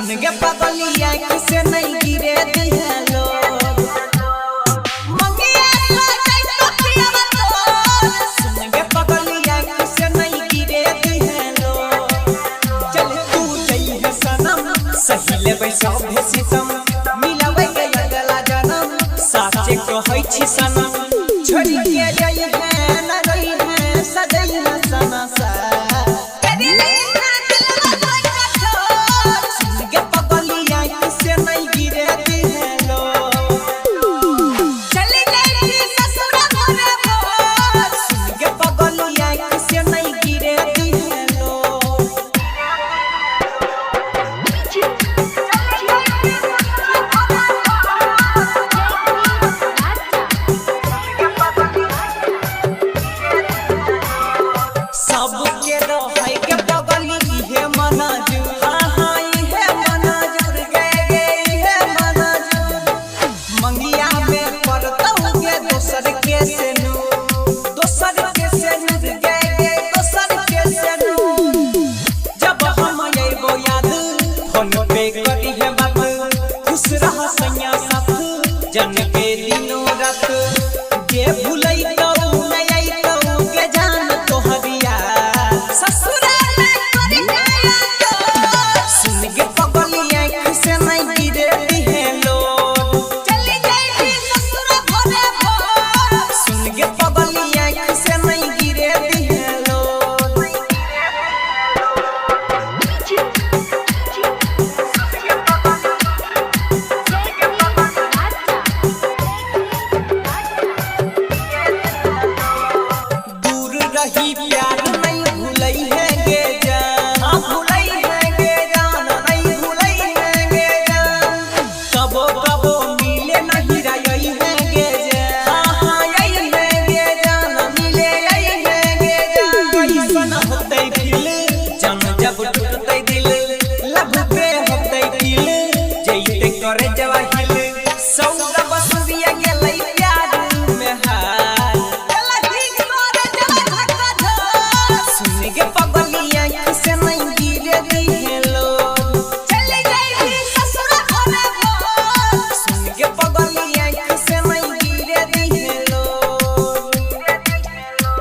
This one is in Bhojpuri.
सुन गे पगलिया किसे नहीं गिरे दिहलो मंगिया तो जाई तो पियावा तोर सुन गे पगलिया किसे नहीं गिरे दिहलो चल तू जई है सनम सही लेबै सब सितम मिलबै के अगला जन्म साचे कहै छी सनम छोड़ी के जाई है न रही है सजई है सना सा खुश रह सैया साथ जन के